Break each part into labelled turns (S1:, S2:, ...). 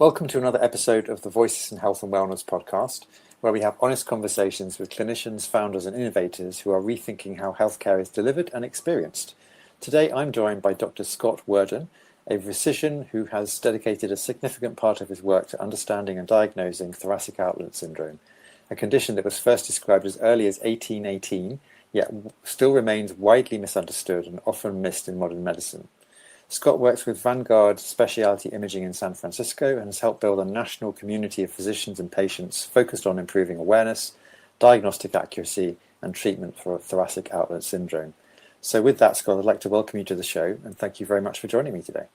S1: Welcome to another episode of the Voices in Health and Wellness podcast, where we have honest conversations with clinicians, founders and innovators who are rethinking how healthcare is delivered and experienced. Today I'm joined by Dr Scott Werden, a physician who has dedicated a significant part of his work to understanding and diagnosing thoracic outlet syndrome, a condition that was first described as early as 1818, yet still remains widely misunderstood and often missed in modern medicine. Scott works with Vanguard Specialty Imaging in San Francisco and has helped build a national community of physicians and patients focused on improving awareness, diagnostic accuracy, and treatment for thoracic outlet syndrome. So with that, Scott, I'd like to welcome you to the show and thank you very much for joining me today.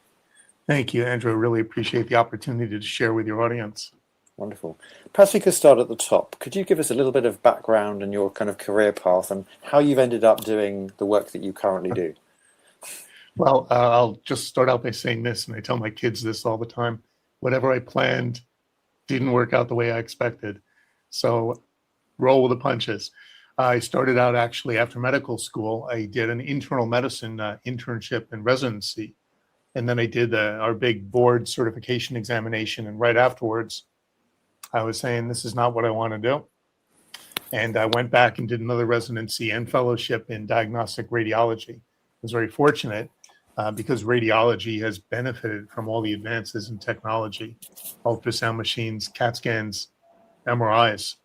S2: Thank you, Andrew. I really appreciate the opportunity to share with your audience.
S1: Wonderful. Perhaps we could start at the top. Could you give us a little bit of background and your kind of career path and how you've ended up doing the work that you currently do?
S2: Well, I'll just start out by saying this, and I tell my kids this all the time. Whatever I planned didn't work out the way I expected. So roll with the punches. I started out actually after medical school. I did an internal medicine internship and residency. And then I did our big board certification examination. And right afterwards, I was saying, this is not what I want to do. And I went back and did another residency and fellowship in diagnostic radiology. I was very fortunate because radiology has benefited from all the advances in technology, ultrasound machines, CAT scans, MRIs.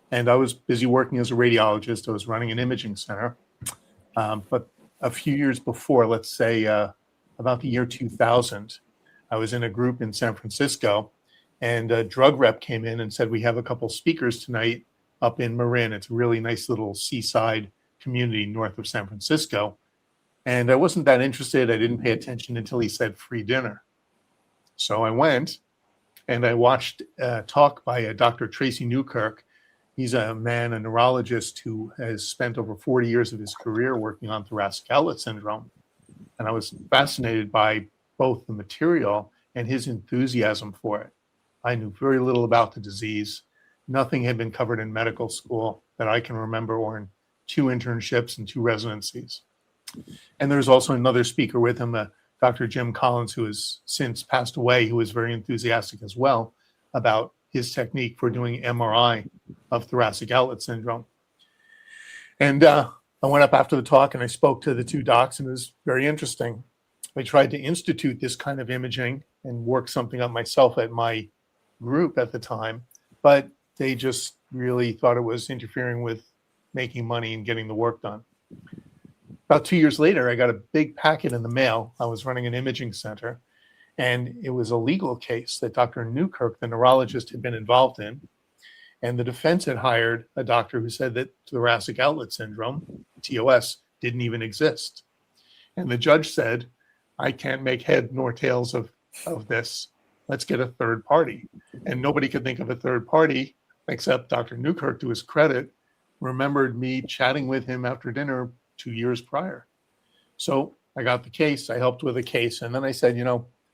S2: And I was busy working as a radiologist. I was running an imaging center. But a few years before, let's say about the year 2000, I was in a group in San Francisco, and a drug rep came in and said, we have a couple speakers tonight up in Marin. It's a really nice little seaside community north of San Francisco. And I wasn't that interested. I didn't pay attention until he said free dinner. So I went and I watched a talk by Dr. Tracy Newkirk. He's a neurologist who has spent over 40 years of his career working on thoracic outlet syndrome. And I was fascinated by both the material and his enthusiasm for it. I knew very little about the disease. Nothing had been covered in medical school that I can remember, or in 2 internships and 2 residencies. And there's also another speaker with him, Dr. Jim Collins, who has since passed away, who was very enthusiastic as well about his technique for doing MRI of thoracic outlet syndrome. And I went up after the talk and I spoke to the 2 docs, and it was very interesting. I tried to institute this kind of imaging and work something up myself at my group at the time, but they just really thought it was interfering with making money and getting the work done. About 2 years later, I got a big packet in the mail. I was running an imaging center, and it was a legal case that Dr. Newkirk, the neurologist, had been involved in. And the defense had hired a doctor who said that thoracic outlet syndrome, TOS, didn't even exist. And the judge said, I can't make head nor tails of this. Let's get a third party. And nobody could think of a third party except Dr. Newkirk, to his credit, remembered me chatting with him after dinner 2 years prior. So I got the case, I helped with the case, and then I said,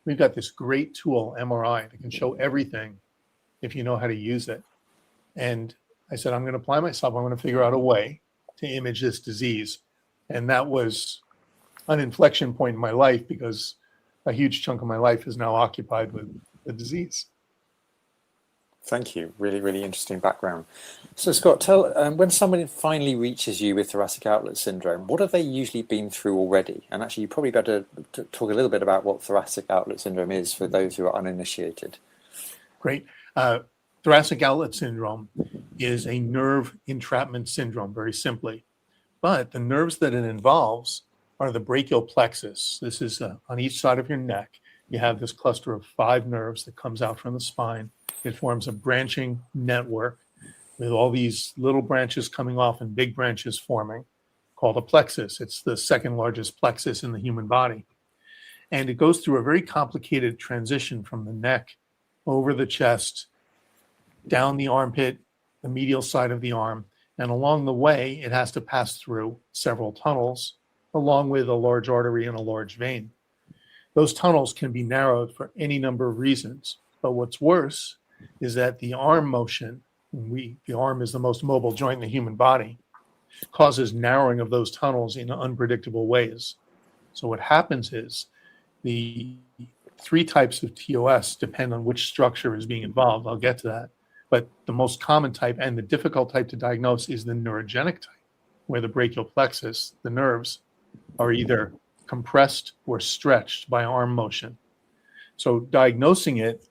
S2: we've got this great tool, MRI, that can show everything if you know how to use it. And I said, I'm going to apply myself. I'm going to figure out a way to image this disease. And that was an inflection point in my life, because a huge chunk of my life is now occupied with the disease.
S1: Thank you. Really, really interesting background. So, Scott, tell when somebody finally reaches you with thoracic outlet syndrome, what have they usually been through already? And actually, you probably better talk a little bit about what thoracic outlet syndrome is for those who are uninitiated.
S2: Great. Thoracic outlet syndrome is a nerve entrapment syndrome, very simply. But the nerves that it involves are the brachial plexus. This is on each side of your neck. You have this cluster of 5 nerves that comes out from the spine. It forms a branching network with all these little branches coming off and big branches forming, called a plexus. It's the second largest plexus in the human body. And it goes through a very complicated transition from the neck over the chest, down the armpit, the medial side of the arm. And along the way, it has to pass through several tunnels, along with a large artery and a large vein. Those tunnels can be narrowed for any number of reasons. But what's worse is that the arm motion, the arm is the most mobile joint in the human body, causes narrowing of those tunnels in unpredictable ways. So what happens is the 3 types of TOS depend on which structure is being involved. I'll get to that. But the most common type and the difficult type to diagnose is the neurogenic type, where the brachial plexus, the nerves, are either compressed or stretched by arm motion. So diagnosing it,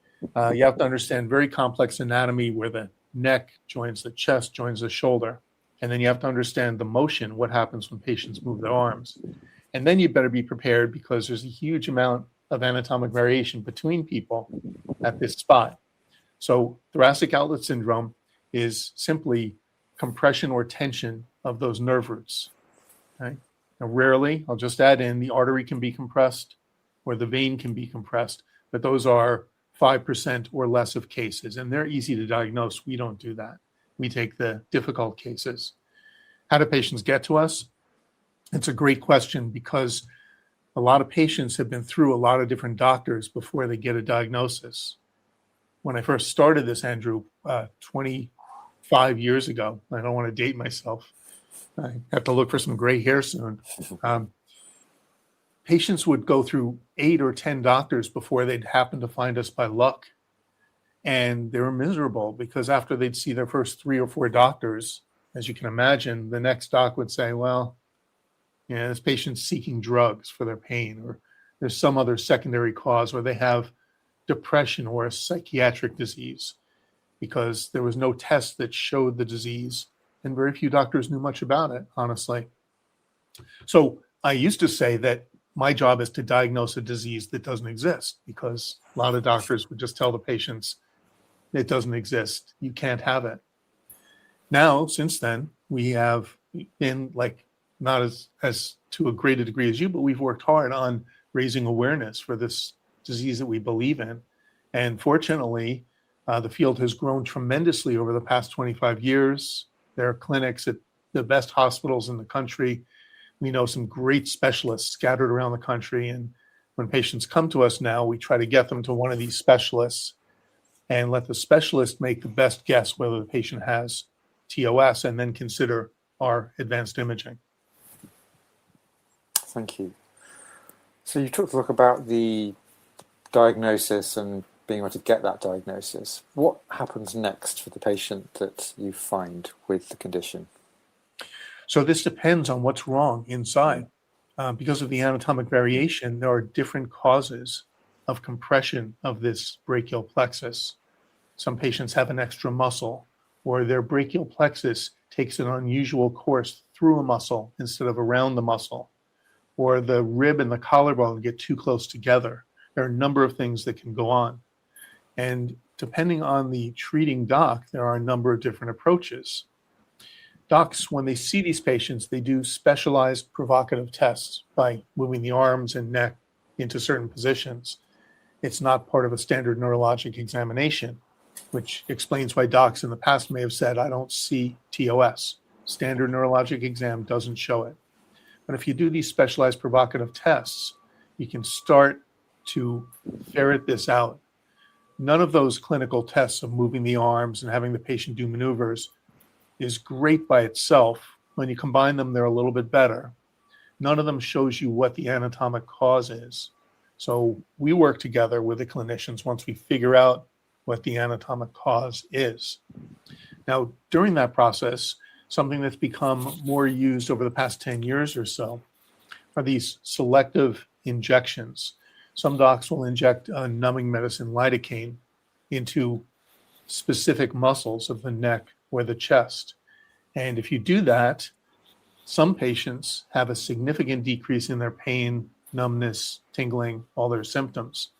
S2: you have to understand very complex anatomy where the neck joins the chest, joins the shoulder. And then you have to understand the motion, what happens when patients move their arms. And then you better be prepared because there's a huge amount of anatomic variation between people at this spot. So thoracic outlet syndrome is simply compression or tension of those nerve roots. Okay? Now, rarely, I'll just add in, the artery can be compressed or the vein can be compressed, but those are 5% or less of cases, and they're easy to diagnose. We don't do that. We take the difficult cases. How do patients get to us? It's a great question because a lot of patients have been through a lot of different doctors before they get a diagnosis. When I first started this, Andrew, 25 years ago, I don't want to date myself. I have to look for some gray hair soon. Patients would go through 8 or 10 doctors before they'd happen to find us by luck. And they were miserable because after they'd see their first 3 or 4 doctors, as you can imagine, the next doc would say, well, this patient's seeking drugs for their pain, or there's some other secondary cause, or they have depression or a psychiatric disease, because there was no test that showed the disease, and very few doctors knew much about it, honestly. So I used to say that my job is to diagnose a disease that doesn't exist, because a lot of doctors would just tell the patients, it doesn't exist, you can't have it. Now, since then, we have been not as to a greater degree as you, but we've worked hard on raising awareness for this disease that we believe in. And fortunately, the field has grown tremendously over the past 25 years. There are clinics at the best hospitals in the country. We know some great specialists scattered around the country. And when patients come to us now, we try to get them to one of these specialists and let the specialist make the best guess whether the patient has TOS, and then consider our advanced imaging.
S1: Thank you. So you talked a lot about the diagnosis and being able to get that diagnosis. What happens next for the patient that you find with the condition?
S2: So this depends on what's wrong inside. Because of the anatomic variation, there are different causes of compression of this brachial plexus. Some patients have an extra muscle, or their brachial plexus takes an unusual course through a muscle instead of around the muscle, or the rib and the collarbone get too close together. There are a number of things that can go on. And depending on the treating doc, there are a number of different approaches. Docs, when they see these patients, they do specialized provocative tests by moving the arms and neck into certain positions. It's not part of a standard neurologic examination, which explains why docs in the past may have said, I don't see TOS. Standard neurologic exam doesn't show it. But if you do these specialized provocative tests, you can start to ferret this out. None of those clinical tests of moving the arms and having the patient do maneuvers is great by itself. When you combine them, they're a little bit better. None of them shows you what the anatomic cause is. So we work together with the clinicians once we figure out what the anatomic cause is. Now, during that process, something that's become more used over the past 10 years or so are these selective injections. Some docs will inject a numbing medicine, lidocaine, into specific muscles of the neck or the chest. And if you do that, some patients have a significant decrease in their pain, numbness, tingling, all their symptoms.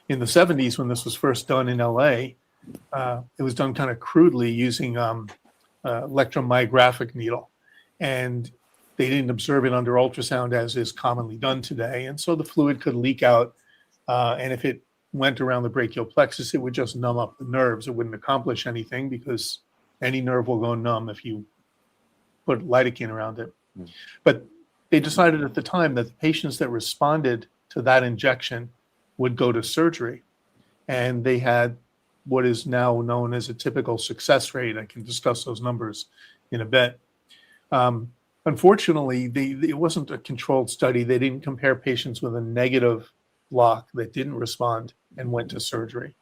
S2: In the 70s, when this was first done in LA, it was done kind of crudely using electromyographic needle. And they didn't observe it under ultrasound as is commonly done today. And so the fluid could leak out. And if it went around the brachial plexus, it would just numb up the nerves. It wouldn't accomplish anything because any nerve will go numb if you put lidocaine around it. Mm. But they decided at the time that the patients that responded to that injection would go to surgery. And they had what is now known as a typical success rate. I can discuss those numbers in a bit. Unfortunately, it wasn't a controlled study. They didn't compare patients with a negative block that didn't respond and went to surgery.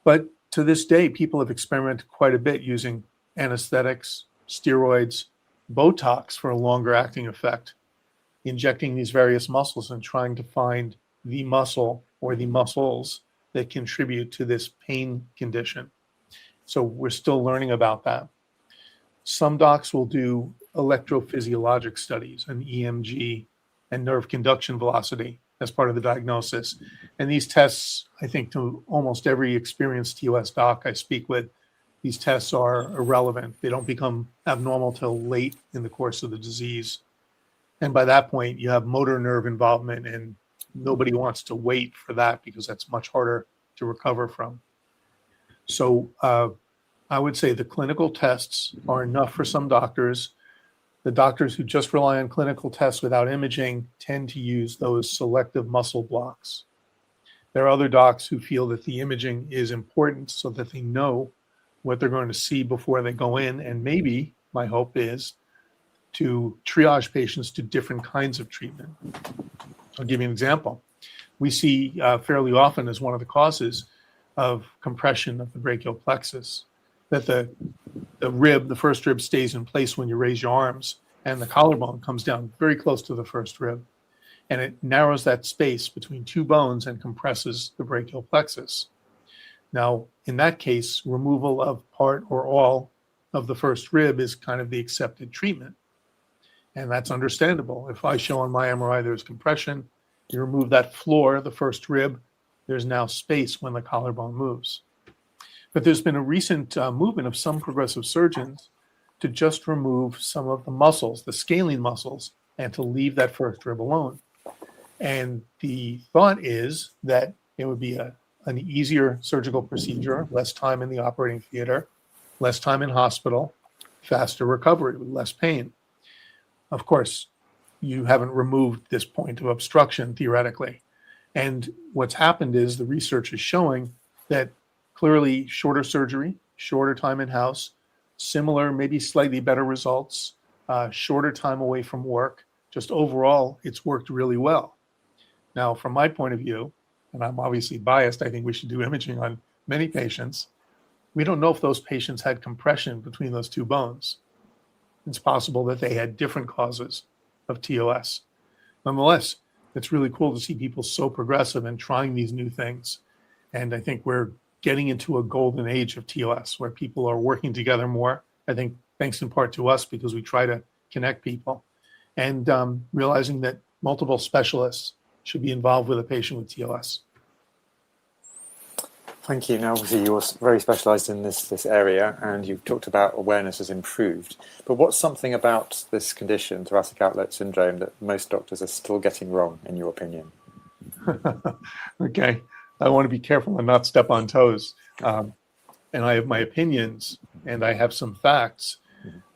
S2: But to this day, people have experimented quite a bit using anesthetics, steroids, Botox for a longer acting effect, injecting these various muscles and trying to find the muscle or the muscles that contribute to this pain condition. So we're still learning about that. Some docs will do electrophysiologic studies, an EMG and nerve conduction velocity as part of the diagnosis. And these tests, I think to almost every experienced TOS doc I speak with, these tests are irrelevant. They don't become abnormal till late in the course of the disease. And by that point, you have motor nerve involvement, and nobody wants to wait for that because that's much harder to recover from. So I would say the clinical tests are enough for some doctors. The doctors who just rely on clinical tests without imaging tend to use those selective muscle blocks. There are other docs who feel that the imaging is important so that they know what they're going to see before they go in. And maybe my hope is to triage patients to different kinds of treatment. I'll give you an example. We see fairly often as one of the causes of compression of the brachial plexus, that the rib, the first rib, stays in place when you raise your arms, and the collarbone comes down very close to the first rib. And it narrows that space between two bones and compresses the brachial plexus. Now, in that case, removal of part or all of the first rib is kind of the accepted treatment. And that's understandable. If I show on my MRI there's compression, you remove that floor, the first rib, there's now space when the collarbone moves. But there's been a recent movement of some progressive surgeons to just remove some of the muscles, the scalene muscles, and to leave that first rib alone. And the thought is that it would be an easier surgical procedure, less time in the operating theater, less time in hospital, faster recovery with less pain. Of course, you haven't removed this point of obstruction theoretically. And what's happened is the research is showing that clearly shorter surgery, shorter time in-house, similar, maybe slightly better results, shorter time away from work. Just overall, it's worked really well. Now, from my point of view, and I'm obviously biased, I think we should do imaging on many patients. We don't know if those patients had compression between those two bones. It's possible that they had different causes of TOS. Nonetheless, it's really cool to see people so progressive and trying these new things. And I think we're getting into a golden age of TOS where people are working together more. I think thanks in part to us because we try to connect people, and realizing that multiple specialists should be involved with a patient with TOS.
S1: Thank you. Now, obviously, you're very specialised in this area, and you've talked about awareness has improved. But what's something about this condition, thoracic outlet syndrome, that most doctors are still getting wrong, in your opinion?
S2: Okay. I want to be careful and not step on toes. And I have my opinions, and I have some facts,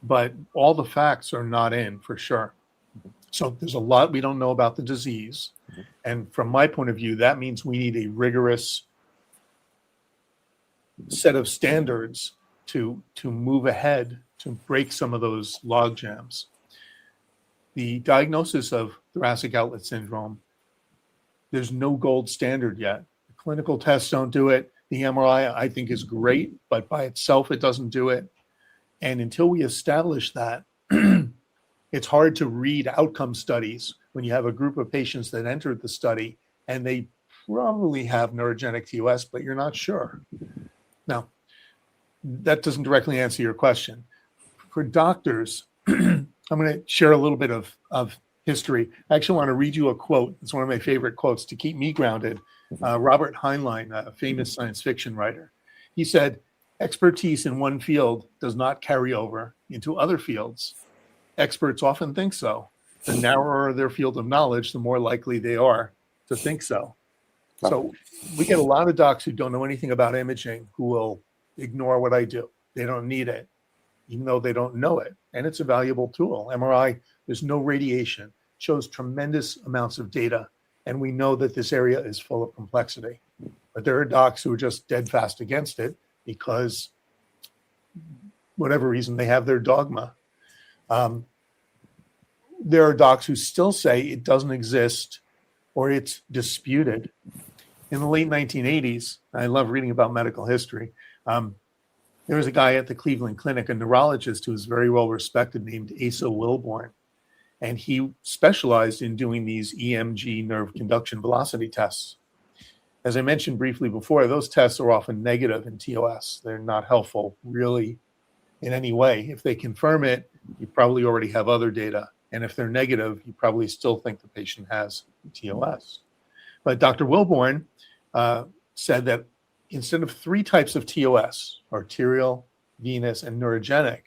S2: but all the facts are not in for sure. So there's a lot we don't know about the disease. And from my point of view, that means we need a rigorous set of standards to move ahead, to break some of those log jams. The diagnosis of thoracic outlet syndrome, there's no gold standard yet. The clinical tests don't do it. The MRI, I think, is great, but by itself, it doesn't do it. And until we establish that, it's hard to read outcome studies when you have a group of patients that entered the study and they probably have neurogenic TOS, but you're not sure. Now, that doesn't directly answer your question. For doctors, I'm going to share a little bit of history. I actually want to read you a quote. It's one of my favorite quotes to keep me grounded. Robert Heinlein, a famous science fiction writer, he said, "Expertise in one field does not carry over into other fields. Experts often think so. The narrower their field of knowledge, the more likely they are to think so." So we get a lot of docs who don't know anything about imaging who will ignore what I do. They don't need it, even though they don't know it. And it's a valuable tool. MRI, there's no radiation, shows tremendous amounts of data. And we know that this area is full of complexity. But there are docs who are just dead fast against it because whatever reason, they have their dogma. There are docs who still say it doesn't exist or it's disputed. In the late 1980s, I love reading about medical history. There was a guy at the Cleveland Clinic, a neurologist who was very well respected, named Asa Wilborn. And he specialized in doing these EMG nerve conduction velocity tests. As I mentioned briefly before, those tests are often negative in TOS. They're not helpful really in any way. If they confirm it, you probably already have other data. And if they're negative, you probably still think the patient has TOS. But Dr. Wilborn said that instead of 3 types of TOS, arterial, venous, and neurogenic,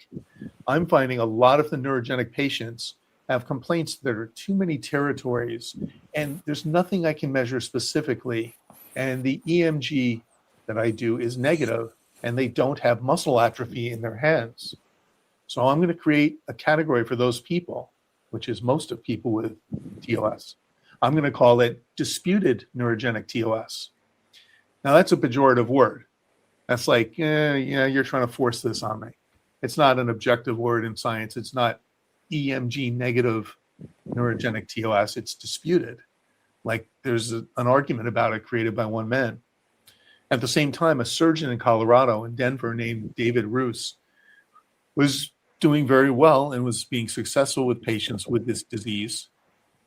S2: I'm finding a lot of the neurogenic patients have complaints that there are too many territories and there's nothing I can measure specifically. And the EMG that I do is negative and they don't have muscle atrophy in their hands. So I'm going to create a category for those people, which is most of people with TOS. I'm going to call it disputed neurogenic TOS. Now that's a pejorative word. That's like, yeah, you're trying to force this on me. It's not an objective word in science. It's not EMG negative neurogenic TOS. It's disputed. Like there's an argument about it created by one man. At the same time, a surgeon in Colorado, in Denver, named David Roos, was doing very well and was being successful with patients with this disease.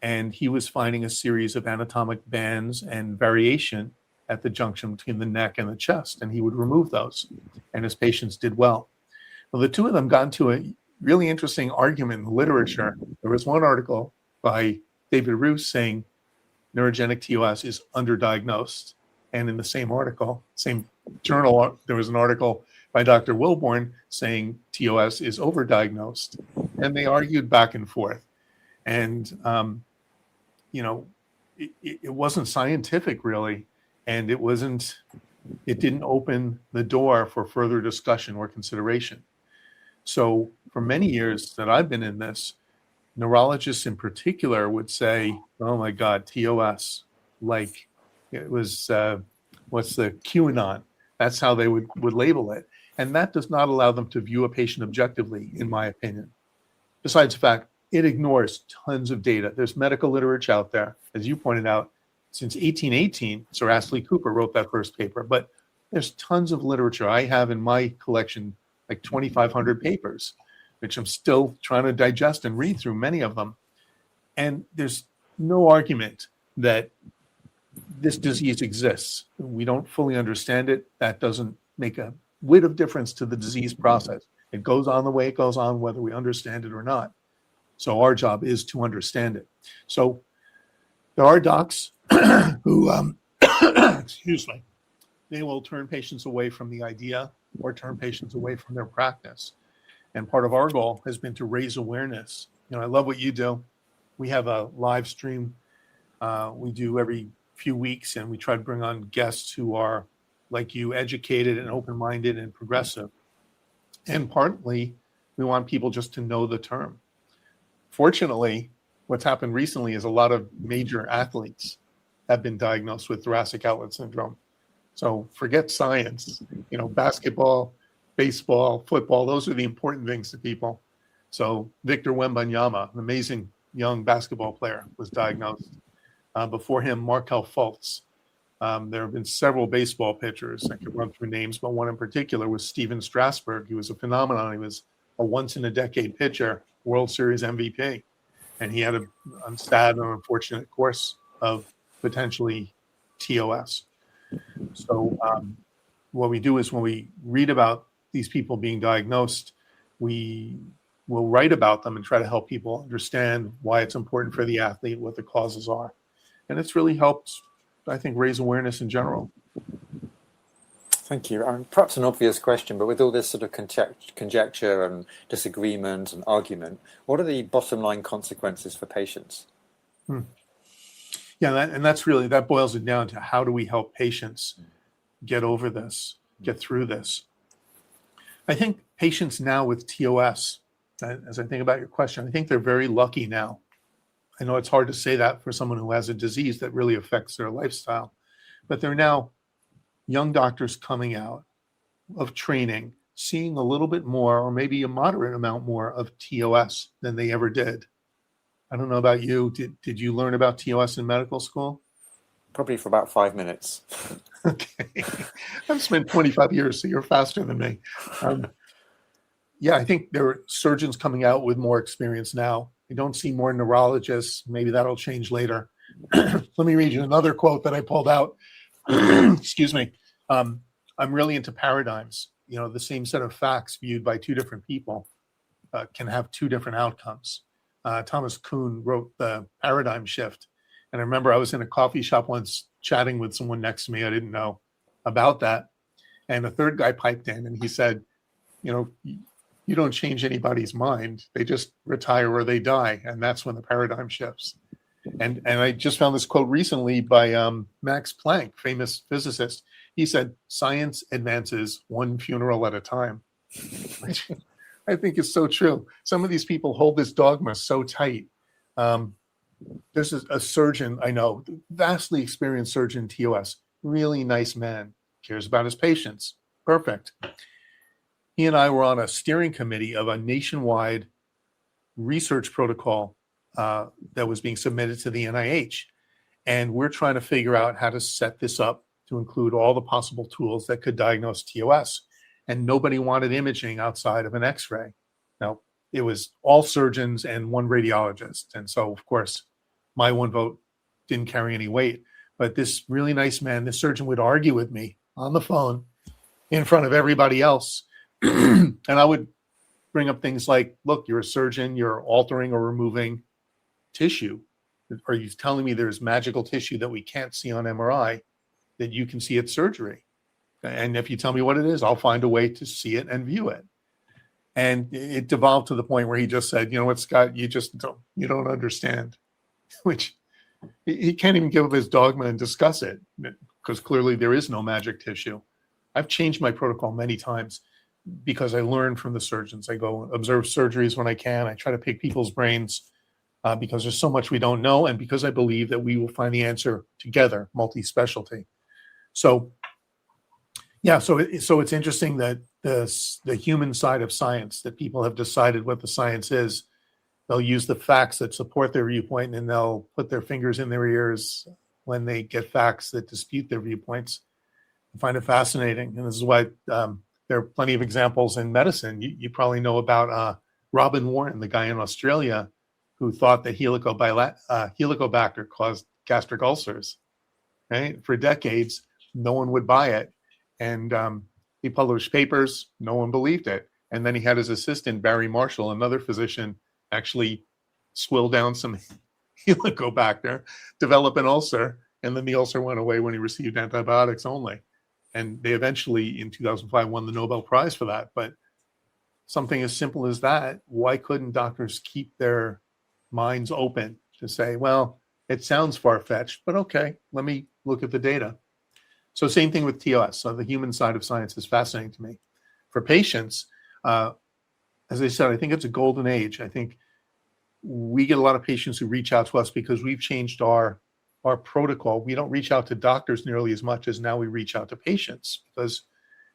S2: And he was finding a series of anatomic bands and variation at the junction between the neck and the chest, and he would remove those, and his patients did well. Well, the two of them got into a really interesting argument in the literature. There was one article by David Roos saying neurogenic TOS is underdiagnosed, and in the same article, same journal, there was an article by Dr. Wilborn saying TOS is overdiagnosed, and they argued back and forth. And, it wasn't scientific really, and it didn't open the door for further discussion or consideration. So for many years that I've been in this, neurologists in particular would say, oh my God, TOS, like it was, what's the QAnon? That's how they would label it. And that does not allow them to view a patient objectively, in my opinion. Besides the fact, it ignores tons of data. There's medical literature out there, as you pointed out, since 1818, Sir Astley Cooper wrote that first paper, but there's tons of literature. I have in my collection like 2,500 papers, which I'm still trying to digest and read through many of them. And there's no argument that this disease exists. We don't fully understand it. That doesn't make a whit of difference to the disease process. It goes on the way it goes on, whether we understand it or not. So our job is to understand it. So there are docs who, excuse me, they will turn patients away from the idea or turn patients away from their practice. And part of our goal has been to raise awareness. I love what you do. We have a live stream we do every few weeks, and we try to bring on guests who are, like you, educated and open-minded and progressive. And partly, we want people just to know the term. Fortunately, what's happened recently is a lot of major athletes have been diagnosed with thoracic outlet syndrome. So forget science, basketball, baseball, football, those are the important things to people. So Victor Wembanyama, an amazing young basketball player, was diagnosed. Before him, Markel Fultz. There have been several baseball pitchers. I could run through names, but one in particular was Steven Strasburg. He was a phenomenon. He was a once-in-a-decade pitcher, World Series MVP. And he had a sad and unfortunate course of potentially TOS. So what we do is when we read about these people being diagnosed, we will write about them and try to help people understand why it's important for the athlete, what the causes are. And it's really helped, I think, raise awareness in general.
S1: Thank you. Perhaps an obvious question, but with all this sort of conjecture and disagreement and argument, what are the bottom line consequences for patients?
S2: Yeah, that boils it down to how do we help patients get over this, get through this. I think patients now with TOS, as I think about your question, I think they're very lucky now. I know it's hard to say that for someone who has a disease that really affects their lifestyle, but they're now young doctors coming out of training, seeing a little bit more or maybe a moderate amount more of TOS than they ever did. I don't know about you. Did you learn about TOS in medical school?
S1: Probably for about 5 minutes.
S2: Okay. I've spent 25 years, so you're faster than me. Yeah, I think there are surgeons coming out with more experience now. You don't see more neurologists. Maybe that'll change later. Let me read you another quote that I pulled out. Excuse me. I'm really into paradigms. You know, the same set of facts viewed by two different people can have two different outcomes. Thomas Kuhn wrote The Paradigm Shift. And I remember I was in a coffee shop once chatting with someone next to me. I didn't know about that. And a third guy piped in and he said, you know, you don't change anybody's mind. They just retire or they die. And that's when the paradigm shifts. And I just found this quote recently by Max Planck, famous physicist. He said, science advances one funeral at a time, which I think is so true. Some of these people hold this dogma so tight. There's a surgeon I know, vastly experienced surgeon, TOS, really nice man, cares about his patients. Perfect. He and I were on a steering committee of a nationwide research protocol that was being submitted to the NIH. And we're trying to figure out how to set this up to include all the possible tools that could diagnose TOS. And nobody wanted imaging outside of an X-ray. Now, it was all surgeons and one radiologist. And so, of course, my one vote didn't carry any weight. But this really nice man, this surgeon would argue with me on the phone in front of everybody else. And I would bring up things like, look, you're a surgeon, you're altering or removing tissue. Are you telling me there's magical tissue that we can't see on MRI that you can see at surgery? And if you tell me what it is, I'll find a way to see it and view it. And it devolved to the point where he just said, you know what, Scott, you don't understand, which he can't even give up his dogma and discuss it because clearly there is no magic tissue. I've changed my protocol many times because I learn from the surgeons. I go observe surgeries when I can. I try to pick people's brains because there's so much we don't know, and because I believe that we will find the answer together, multi-specialty. So, yeah, so it's interesting that the human side of science, that people have decided what the science is. They'll use the facts that support their viewpoint, and they'll put their fingers in their ears when they get facts that dispute their viewpoints. I find it fascinating, and this is why there are plenty of examples in medicine. You probably know about Robin Warren, the guy in Australia who thought that Helicobacter caused gastric ulcers. Right? For decades, no one would buy it. And he published papers, no one believed it. And then he had his assistant, Barry Marshall, another physician, actually swill down some Helicobacter, develop an ulcer, and then the ulcer went away when he received antibiotics only. And they eventually, in 2005, won the Nobel Prize for that. But something as simple as that, why couldn't doctors keep their minds open to say, well, it sounds far-fetched, but okay, let me look at the data. So same thing with TOS. So the human side of science is fascinating to me. For patients, as I said, I think it's a golden age. I think we get a lot of patients who reach out to us because we've changed our protocol. We don't reach out to doctors nearly as much as now we reach out to patients, because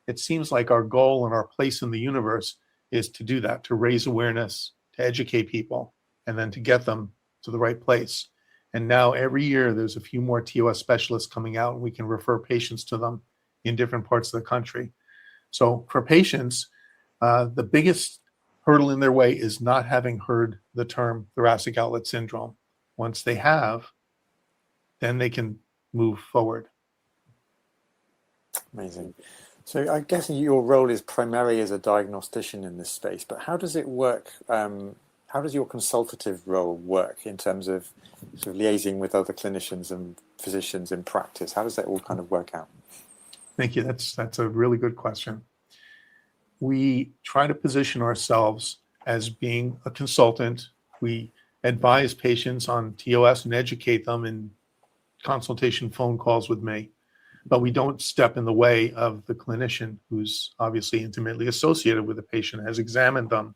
S2: it seems like our goal and our place in the universe is to do that, to raise awareness, to educate people, and then to get them to the right place. And now every year there's a few more TOS specialists coming out, and we can refer patients to them in different parts of the country. So for patients, the biggest hurdle in their way is not having heard the term thoracic outlet syndrome. Once they have, then they can move forward.
S1: Amazing. So I guess your role is primarily as a diagnostician in this space, but how does it work? How does your consultative role work in terms of sort of liaising with other clinicians and physicians in practice? How does that all kind of work out?
S2: Thank you. That's a really good question. We try to position ourselves as being a consultant. We advise patients on TOS and educate them in consultation phone calls with me, but we don't step in the way of the clinician who's obviously intimately associated with the patient, has examined them,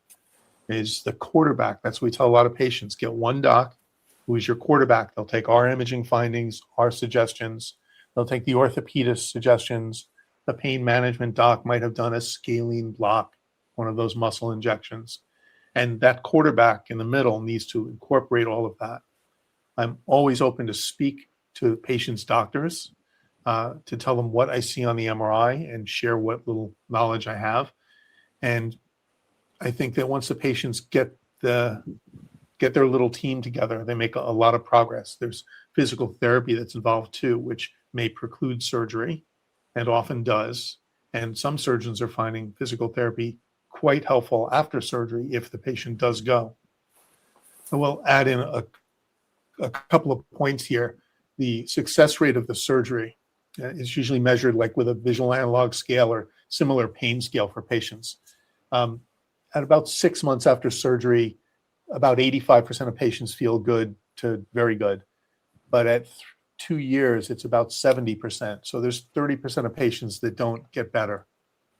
S2: is the quarterback. That's what we tell a lot of patients. Get one doc who is your quarterback. They'll take our imaging findings, our suggestions. They'll take the orthopedist suggestions. The pain management doc might have done a scalene block, one of those muscle injections. And that quarterback in the middle needs to incorporate all of that. I'm always open to speak to patients' doctors, to tell them what I see on the MRI and share what little knowledge I have. And I think that once the patients get their little team together, they make a lot of progress. There's physical therapy that's involved too, which may preclude surgery and often does. And some surgeons are finding physical therapy quite helpful after surgery if the patient does go. I will add in a couple of points here. The success rate of the surgery is usually measured like with a visual analog scale or similar pain scale for patients. At about 6 months after surgery, about 85% of patients feel good to very good. But at 2 years, it's about 70%. So there's 30% of patients that don't get better.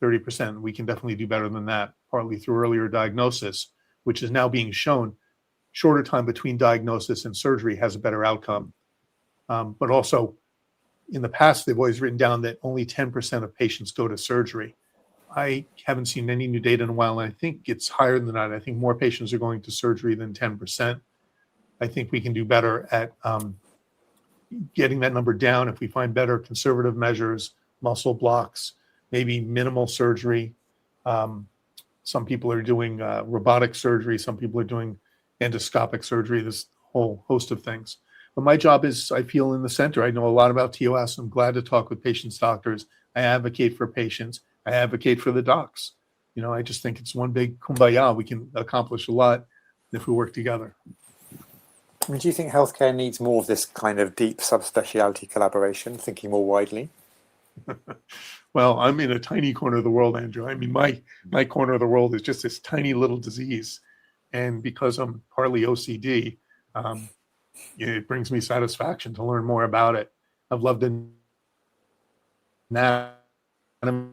S2: 30%. We can definitely do better than that, partly through earlier diagnosis, which is now being shown. Shorter time between diagnosis and surgery has a better outcome. But also, in the past, they've always written down that only 10% of patients go to surgery. I haven't seen any new data in a while, and I think it's higher than that. I think more patients are going to surgery than 10%. I think we can do better at getting that number down if we find better conservative measures, muscle blocks, maybe minimal surgery. Some people are doing robotic surgery. Some people are doing endoscopic surgery, this whole host of things. But my job is, I feel, in the center. I know a lot about TOS. I'm glad to talk with patients' doctors. I advocate for patients. I advocate for the docs. I just think it's one big kumbaya. We can accomplish a lot if we work together.
S1: Do you think healthcare needs more of this kind of deep subspecialty collaboration, thinking more widely?
S2: Well, I'm in a tiny corner of the world, Andrew. I mean, my corner of the world is just this tiny little disease. And because I'm partly OCD, it brings me satisfaction to learn more about it. I've loved anatomy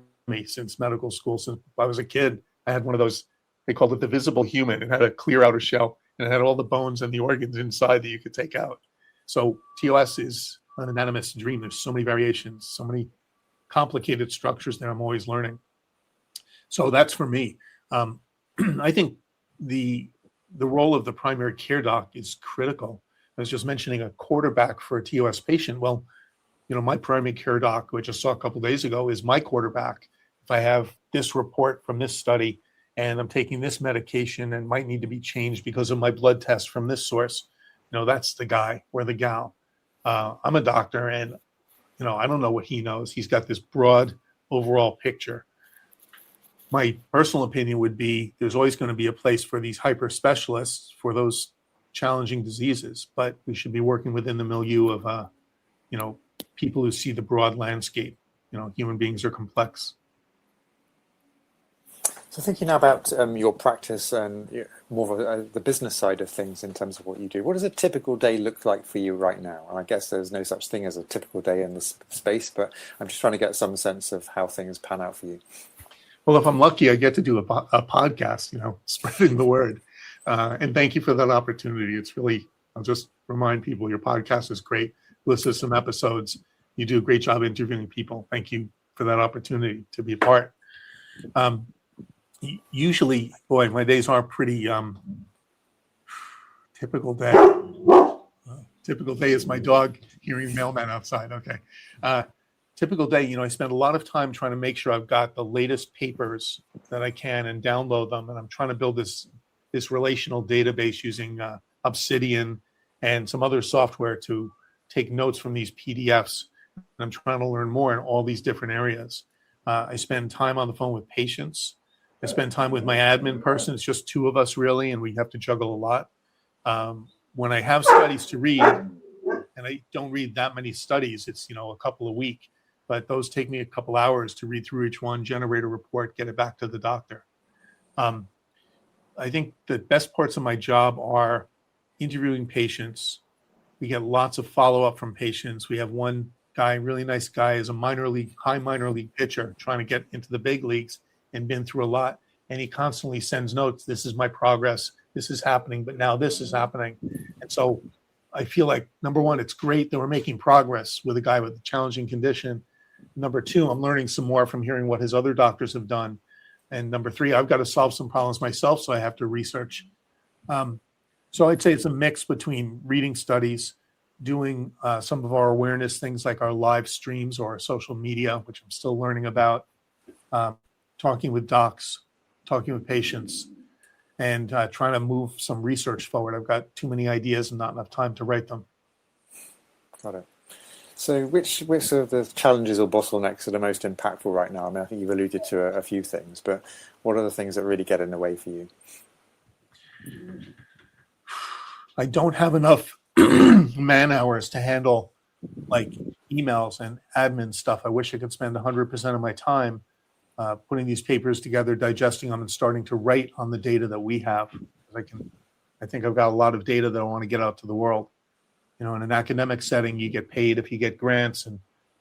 S2: since medical school. Since I was a kid, I had one of those, they called it the visible human. It had a clear outer shell, and it had all the bones and the organs inside that you could take out. So TOS is an anatomist's dream. There's so many variations, so many complicated structures that I'm always learning. So that's for me. I think the role of the primary care doc is critical. I was just mentioning a quarterback for a TOS patient. Well, my primary care doc, which I saw a couple of days ago, is my quarterback. If I have this report from this study and I'm taking this medication and might need to be changed because of my blood test from this source, that's the guy or the gal. I'm a doctor, and I don't know what he knows. He's got this broad overall picture. My personal opinion would be there's always going to be a place for these hyper specialists for those challenging diseases, but we should be working within the milieu of people who see the broad landscape. Human beings are complex.
S1: So thinking now about your practice and more of the business side of things in terms of what you do, what does a typical day look like for you right now? And I guess there's no such thing as a typical day in this space, but I'm just trying to get some sense of how things pan out for you.
S2: Well, if I'm lucky, I get to do a podcast, spreading the word. And thank you for that opportunity. It's really, I'll just remind people, your podcast is great. Listen to some episodes. You do a great job interviewing people. Thank you for that opportunity to be a part. Usually, boy, my days are pretty typical day. Typical day is my dog hearing the mailman outside. Okay. Typical day, I spend a lot of time trying to make sure I've got the latest papers that I can and download them. And I'm trying to build this relational database using Obsidian and some other software to take notes from these PDFs. And I'm trying to learn more in all these different areas. I spend time on the phone with patients. I spend time with my admin person. It's just two of us really, and we have to juggle a lot. When I have studies to read, and I don't read that many studies, it's a couple a week, but those take me a couple hours to read through each one, generate a report, get it back to the doctor. I think the best parts of my job are interviewing patients. We get lots of follow-up from patients. We have one guy, really nice guy, is a high minor league pitcher trying to get into the big leagues and been through a lot. And he constantly sends notes. This is my progress. This is happening, but now this is happening. And so I feel like, number one, it's great that we're making progress with a guy with a challenging condition. Number two, I'm learning some more from hearing what his other doctors have done. And number three, I've got to solve some problems myself, so I have to research. So I'd say it's a mix between reading studies, doing some of our awareness things like our live streams or our social media, which I'm still learning about, talking with docs, talking with patients, and trying to move some research forward. I've got too many ideas and not enough time to write them.
S1: Got it. So which of the challenges or bottlenecks are the most impactful right now? I mean, I think you've alluded to a few things, but what are the things that really get in the way for you?
S2: I don't have enough man hours to handle like emails and admin stuff. I wish I could spend 100% of my time putting these papers together, digesting them, and starting to write on the data that we have. I think I've got a lot of data that I want to get out to the world. You know, in an academic setting, you get paid if you get grants, and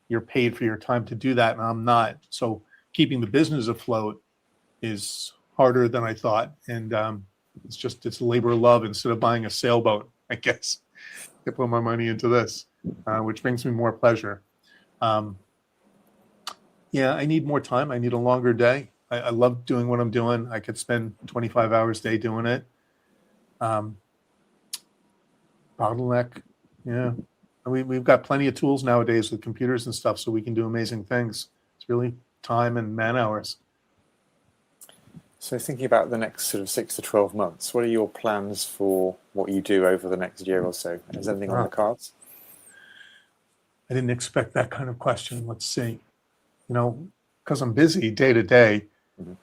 S2: you're paid for your time to do that, and I'm not. So keeping the business afloat is harder than I thought, and it's a labor of love instead of buying a sailboat, I guess. I put my money into this, which brings me more pleasure. Yeah, I need more time. I need a longer day. I love doing what I'm doing. I could spend 25 hours a day doing it. Bottleneck. Yeah, we've got plenty of tools nowadays with computers and stuff, so we can do amazing things. It's really time and man hours.
S1: So thinking about the next sort of 6 to 12 months, what are your plans for what you do over the next year or so? Is anything on the cards?
S2: I didn't expect that kind of question. Let's see. You know, because I'm busy day to day,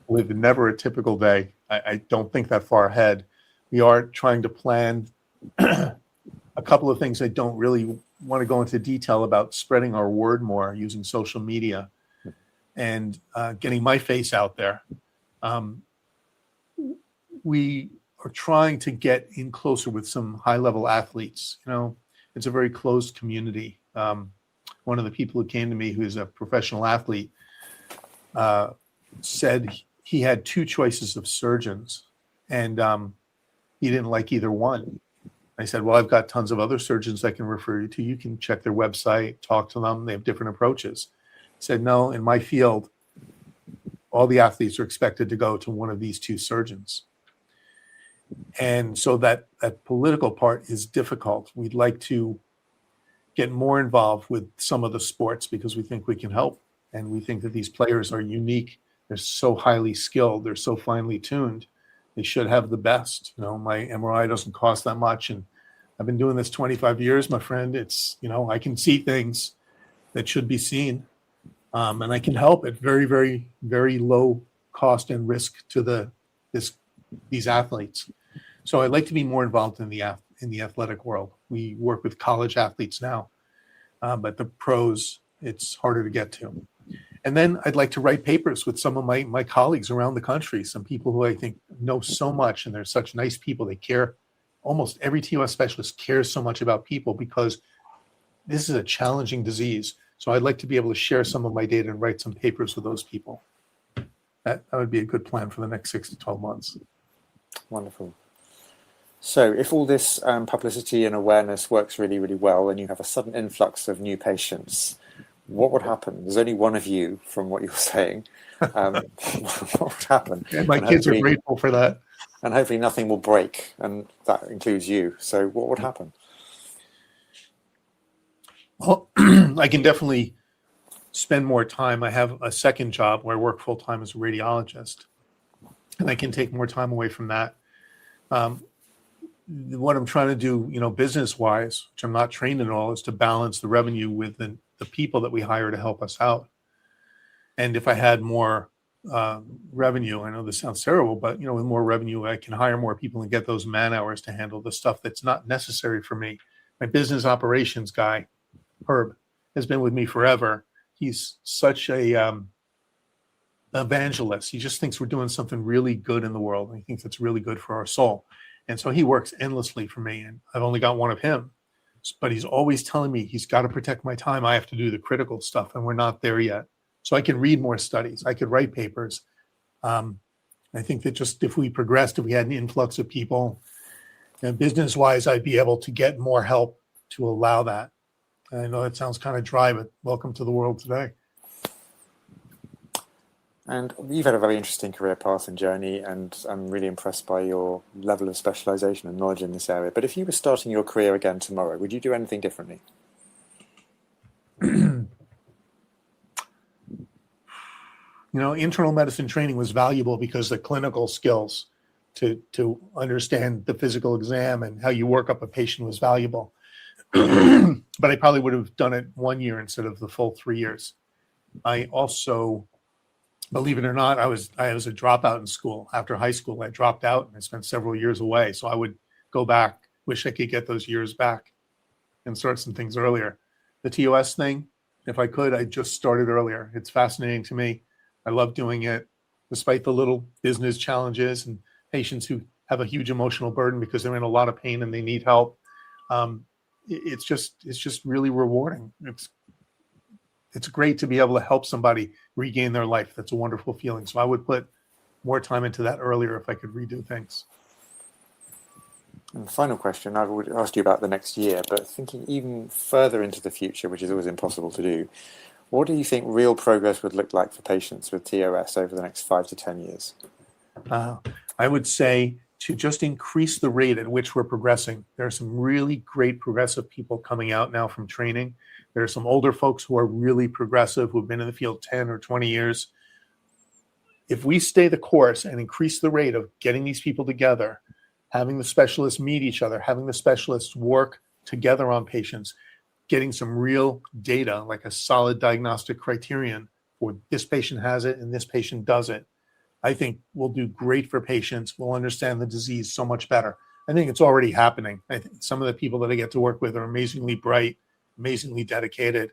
S2: live never a typical day. I don't think that far ahead. We are trying to plan a couple of things. I don't really want to go into detail about spreading our word more using social media and getting my face out there. We are trying to get in closer with some high-level athletes. You know, it's a very closed community. One of the people who came to me, who is a professional athlete, said he had two choices of surgeons, and he didn't like either one. I said, well, I've got tons of other surgeons I can refer you to. You can check their website, talk to them. They have different approaches. He said, no, in my field, all the athletes are expected to go to one of these two surgeons. And so that political part is difficult. We'd like to get more involved with some of the sports because we think we can help. And we think that these players are unique. They're so highly skilled. They're so finely tuned. They should have the best. You know, my MRI doesn't cost that much. And I've been doing this 25 years, my friend. It's, you know, I can see things that should be seen. And I can help at very, very, very low cost and risk to these athletes. So I'd like to be more involved in the athletic world. We work with college athletes now, but the pros, it's harder to get to. And then I'd like to write papers with some of my colleagues around the country, some people who I think know so much, and they're such nice people. They care. Almost every TOS specialist cares so much about people because this is a challenging disease. So I'd like to be able to share some of my data and write some papers with those people. That would be a good plan for the next 6 to 12 months.
S1: Wonderful. So if all this publicity and awareness works really, really well, and you have a sudden influx of new patients, what would happen? There's only one of you, from what you're saying. What would happen?
S2: Yeah, my kids are grateful for that.
S1: And hopefully nothing will break, and that includes you. So what would happen?
S2: Well, I can definitely spend more time. I have a second job where I work full-time as a radiologist, and I can take more time away from that. What I'm trying to do, you know, business-wise, which I'm not trained in all, is to balance the revenue with the people that we hire to help us out. And if I had more revenue, I know this sounds terrible, but, you know, with more revenue, I can hire more people and get those man hours to handle the stuff that's not necessary for me. My business operations guy, Herb, has been with me forever. He's such a evangelist. He just thinks we're doing something really good in the world. And he thinks it's really good for our soul. And so he works endlessly for me. And I've only got one of him. But he's always telling me he's got to protect my time. I have to do the critical stuff, and we're not there yet. So I can read more studies. I could write papers. I think that just if we progressed, if we had an influx of people, and business-wise, I'd be able to get more help to allow that. I know that sounds kind of dry, but welcome to the world today.
S1: And you've had a very interesting career path and journey, and I'm really impressed by your level of specialization and knowledge in this area. But if you were starting your career again tomorrow, would you do anything differently?
S2: Internal medicine training was valuable because the clinical skills to understand the physical exam and how you work up a patient was valuable. But I probably would have done it 1 year instead of the full 3 years. I also, believe it or not, I was a dropout in school. After high school, I dropped out and I spent several years away. So I would go back, wish I could get those years back and start some things earlier. The TOS thing, if I could, I'd just started earlier. It's fascinating to me. I love doing it, despite the little business challenges and patients who have a huge emotional burden because they're in a lot of pain and they need help. It's just really rewarding. It's great to be able to help somebody regain their life. That's a wonderful feeling. So I would put more time into that earlier if I could redo things.
S1: And the final question, I would ask you about the next year, but thinking even further into the future, which is always impossible to do, what do you think real progress would look like for patients with TOS over the next 5 to 10 years?
S2: I would say to just increase the rate at which we're progressing. There are some really great progressive people coming out now from training. There are some older folks who are really progressive, who have been in the field 10 or 20 years. If we stay the course and increase the rate of getting these people together, having the specialists meet each other, having the specialists work together on patients, getting some real data, like a solid diagnostic criterion for this patient has it and this patient does it, I think we'll do great for patients. We'll understand the disease so much better. I think it's already happening. I think some of the people that I get to work with are amazingly bright, amazingly dedicated.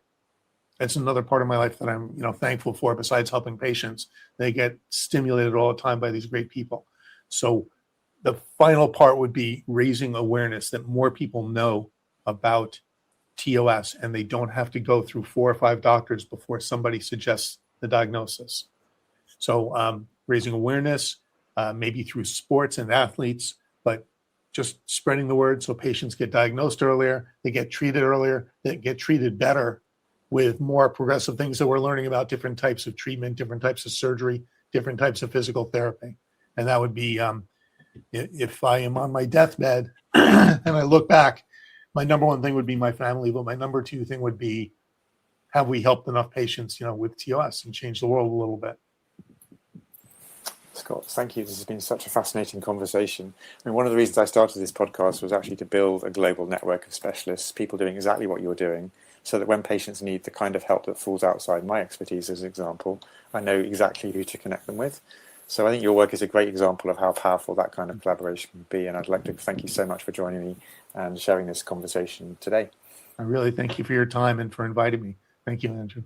S2: That's another part of my life that I'm, thankful for. Besides helping patients, they get stimulated all the time by these great people. So the final part would be raising awareness that more people know about TOS and they don't have to go through 4 or 5 doctors before somebody suggests the diagnosis. So raising awareness, maybe through sports and athletes, but just spreading the word so patients get diagnosed earlier, they get treated earlier, they get treated better with more progressive things that we're learning about, different types of treatment, different types of surgery, different types of physical therapy. And that would be, if I am on my deathbed and I look back, my number one thing would be my family, but my number 2 thing would be, have we helped enough patients, with TOS and changed the world a little bit?
S1: Scott, thank you. This has been such a fascinating conversation. I mean, one of the reasons I started this podcast was actually to build a global network of specialists, people doing exactly what you're doing, so that when patients need the kind of help that falls outside my expertise, as an example, I know exactly who to connect them with. So I think your work is a great example of how powerful that kind of collaboration can be. And I'd like to thank you so much for joining me and sharing this conversation today.
S2: I really thank you for your time and for inviting me. Thank you, Andrew.